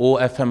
OFM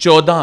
14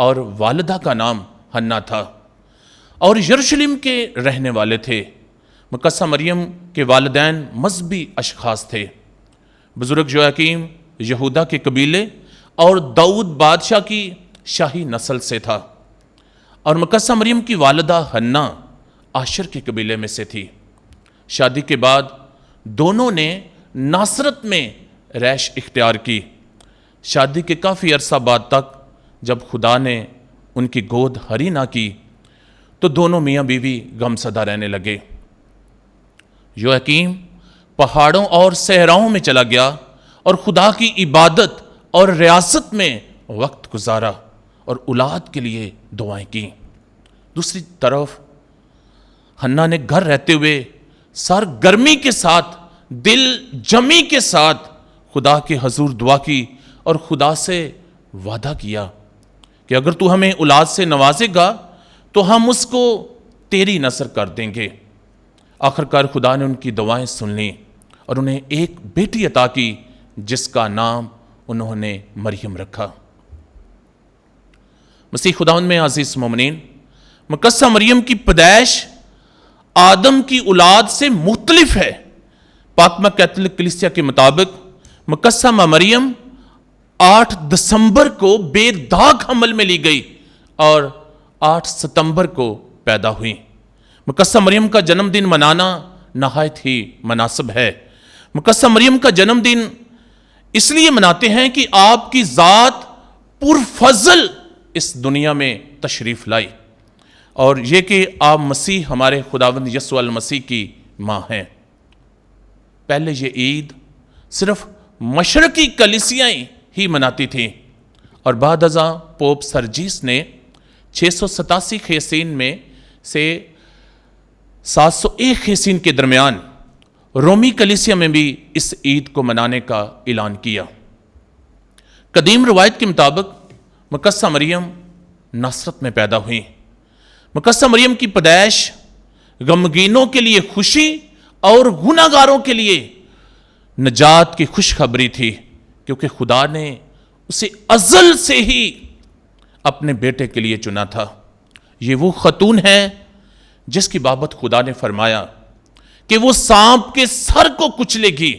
اور والدہ کا نام حنا تھا اور یروشلم کے رہنے والے تھے۔ مقدسہ مریم کے والدین مذہبی اشخاص تھے۔ بزرگ یہویاکیم یہودا کے قبیلے اور داؤد بادشاہ کی شاہی نسل سے تھا، اور مقدسہ مریم کی والدہ حنا آشر کے قبیلے میں سے تھی۔ شادی کے بعد دونوں نے ناصرت میں رہائش اختیار کی۔ شادی کے کافی عرصہ بعد تک جب خدا نے ان کی گود ہری نہ کی تو دونوں میاں بیوی غمزدہ رہنے لگے۔ یہویاکیم پہاڑوں اور صحراؤں میں چلا گیا اور خدا کی عبادت اور ریاست میں وقت گزارا اور اولاد کے لیے دعائیں کی۔ دوسری طرف حنا نے گھر رہتے ہوئے سرگرمی کے ساتھ، دل جمی کے ساتھ خدا کے حضور دعا کی اور خدا سے وعدہ کیا کہ اگر تو ہمیں اولاد سے نوازے گا تو ہم اس کو تیری نسل کر دیں گے۔ آخرکار خدا نے ان کی دعائیں سن لیں اور انہیں ایک بیٹی عطا کی جس کا نام انہوں نے مریم رکھا۔ مسیح خداوند میں عزیز مومنین، مقدسہ مریم کی پیدائش آدم کی اولاد سے مختلف ہے۔ پاکمہ کیتھولک کلیسیا کے مطابق مقدسہ مریم 8 دسمبر کو بے داغ حمل میں لی گئی اور 8 ستمبر کو پیدا ہوئی۔ مقدسہ مریم کا جنم دن منانا نہایت ہی مناسب ہے۔ مقدسہ مریم کا جنم دن اس لیے مناتے ہیں کہ آپ کی ذات پرفضل اس دنیا میں تشریف لائی، اور یہ کہ آپ مسیح ہمارے خداوند یسوع المسیح کی ماں ہیں۔ پہلے یہ عید صرف مشرقی کلیسیاں ہی مناتی تھیں، اور بعد ازاں پوپ سرجیس نے 687 خیسین میں سے 701 خیسین کے درمیان رومی کلیسیا میں بھی اس عید کو منانے کا اعلان کیا۔ قدیم روایت کے مطابق مقدسہ مریم ناصرت میں پیدا ہوئی۔ مقدسہ مریم کی پیدائش غمگینوں کے لیے خوشی اور گناہگاروں کے لیے نجات کی خوشخبری تھی، کیونکہ خدا نے اسے ازل سے ہی اپنے بیٹے کے لیے چنا تھا۔ یہ وہ خاتون ہے جس کی بابت خدا نے فرمایا کہ وہ سانپ کے سر کو کچلے گی۔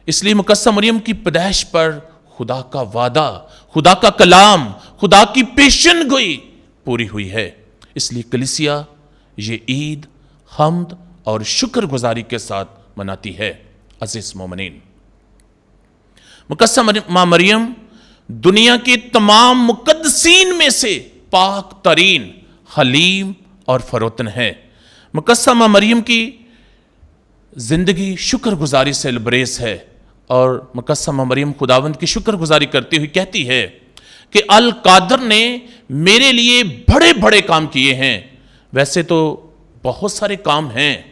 اس لیے مقدسہ مریم کی پیدائش پر خدا کا وعدہ، خدا کا کلام، خدا کی پیشن گوئی پوری ہوئی ہے۔ اس لیے کلیسیا یہ عید حمد اور شکر گزاری کے ساتھ مناتی ہے۔ عزیز مومنین، مقدسہ ماں مریم دنیا کے تمام مقدسین میں سے پاک ترین، حلیم اور فروتن ہے۔ مقدسہ ماں مریم کی زندگی شکر گزاری سے لبریز ہے، اور مقدسہ ماں مریم خداوند کی شکر گزاری کرتی ہوئی کہتی ہے کہ القادر نے میرے لیے بڑے بڑے کام کیے ہیں۔ ویسے تو بہت سارے کام ہیں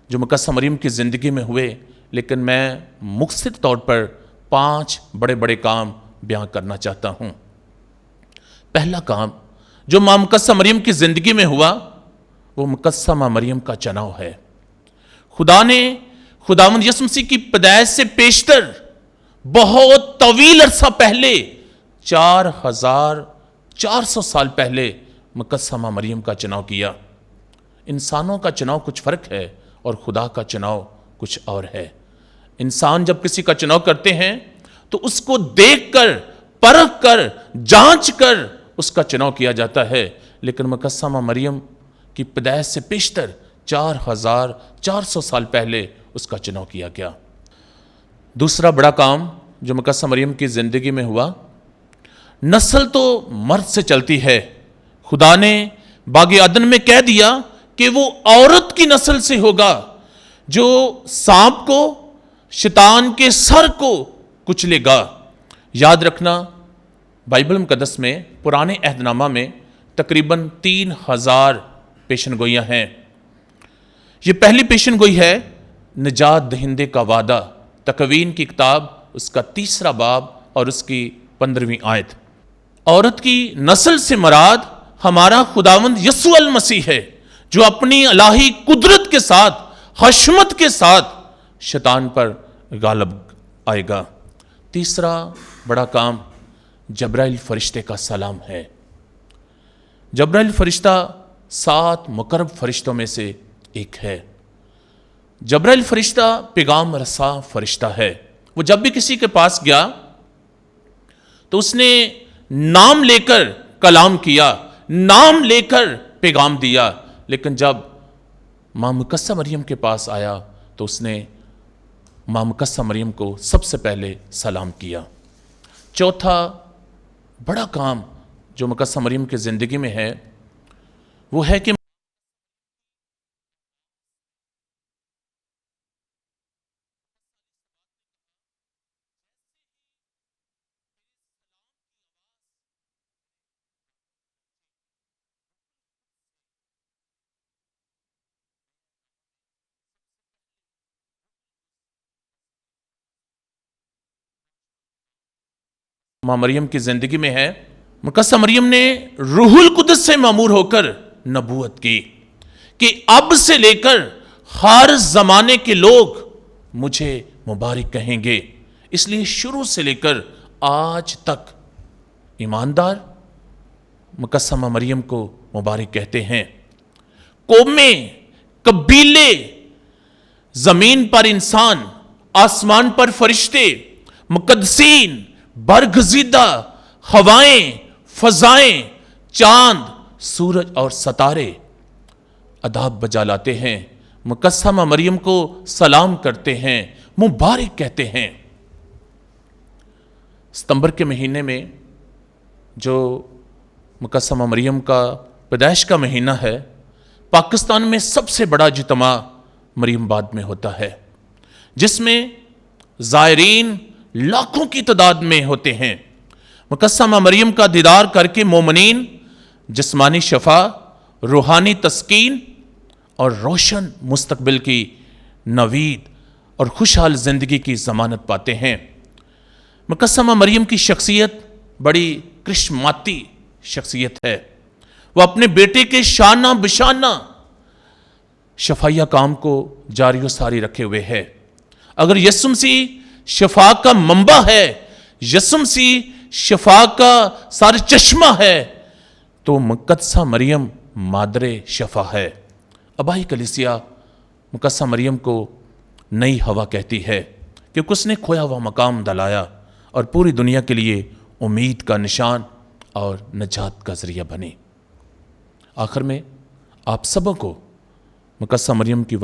جو مقدسہ مریم کی زندگی میں ہوئے، لیکن میں مختصر طور پر 5 بڑے بڑے کام بیان کرنا چاہتا ہوں۔ پہلا کام جو ماں مقدسہ مریم کی زندگی میں ہوا وہ مقدسہ ماں مریم کا چناؤ ہے۔ خدا نے خداوند یسوع مسیح کی پیدائش سے پیشتر بہت طویل عرصہ پہلے 4400 سال پہلے مقدسہ ماں مریم کا چناؤ کیا۔ انسانوں کا چناؤ کچھ فرق ہے اور خدا کا چناؤ کچھ اور ہے۔ انسان جب کسی کا چناؤ کرتے ہیں تو اس کو دیکھ کر، پرکھ کر، جانچ کر اس کا چناؤ کیا جاتا ہے، لیکن مقدسہ ماں مریم کی پیدائش سے پیشتر 4400 سال پہلے اس کا چناؤ کیا گیا۔ دوسرا بڑا کام جو مقدسہ مریم کی زندگی میں ہوا، نسل تو مرد سے چلتی ہے۔ خدا نے باغ عدن میں کہہ دیا کہ وہ عورت کی نسل سے ہوگا جو سانپ کو، شیطان کے سر کو کچلے گا۔ یاد رکھنا، بائبل مقدس میں پرانے عہد نامہ میں تقریباً 3000 پیشن گوئیاں ہیں۔ یہ پہلی پیشن گوئی ہے نجات دہندے کا وعدہ، تکوین کی کتاب اس کا 3 باب اور اس کی 15ویں آیت۔ عورت کی نسل سے مراد ہمارا خداوند یسوع المسیح ہے، جو اپنی الہی قدرت کے ساتھ، حشمت کے ساتھ شیطان پر غالب آئے گا۔ تیسرا بڑا کام جبرائیل فرشتے کا سلام ہے۔ جبرائیل فرشتہ 7 مقرب فرشتوں میں سے ایک ہے۔ جبرائیل فرشتہ پیغام رساں فرشتہ ہے۔ وہ جب بھی کسی کے پاس گیا تو اس نے نام لے کر کلام کیا، نام لے کر پیغام دیا، لیکن جب ماں مقدسہ مریم کے پاس آیا تو اس نے ماں مقدسہ مریم کو سب سے پہلے سلام کیا۔ چوتھا بڑا کام جو مقدسہ مریم کی زندگی میں ہے وہ ہے کہ ماں مریم کی زندگی میں ہے، مقدسہ مریم نے روح القدس سے معمور ہو کر نبوت کی کہ اب سے لے کر ہر زمانے کے لوگ مجھے مبارک کہیں گے۔ اس لیے شروع سے لے کر آج تک ایماندار مقدسہ ماں مریم کو مبارک کہتے ہیں۔ قومیں، قبیلے، زمین پر انسان، آسمان پر فرشتے، مقدسین، برگزیدہ، ہوائیں، فضائیں، چاند، سورج اور ستارے اداب بجا لاتے ہیں، مقدسہ ماں مریم کو سلام کرتے ہیں، مبارک کہتے ہیں۔ ستمبر کے مہینے میں جو مقدسہ ماں مریم کا پیدائش کا مہینہ ہے، پاکستان میں سب سے بڑا اجتماع مریم آباد میں ہوتا ہے، جس میں زائرین لاکھوں کی تعداد میں ہوتے ہیں۔ مقدسہ ماں مریم کا دیدار کر کے مومنین جسمانی شفا، روحانی تسکین اور روشن مستقبل کی نوید اور خوشحال زندگی کی ضمانت پاتے ہیں۔ مقدسہ ماں مریم کی شخصیت بڑی کرشماتی شخصیت ہے۔ وہ اپنے بیٹے کے شانہ بشانہ شفائیہ کام کو جاری و ساری رکھے ہوئے ہے۔ اگر یسوع مسیح شفا کا منبع ہے، یسوع مسیح شفا کا سارا چشمہ ہے، تو مقدسہ مریم مادر شفا ہے۔ ابائی کلیسیا مقدسہ مریم کو نئی ہوا کہتی ہے کیونکہ اس نے کھویا ہوا مقام دلایا اور پوری دنیا کے لیے امید کا نشان اور نجات کا ذریعہ بنی۔ آخر میں آپ سبوں کو مقدسہ مریم کی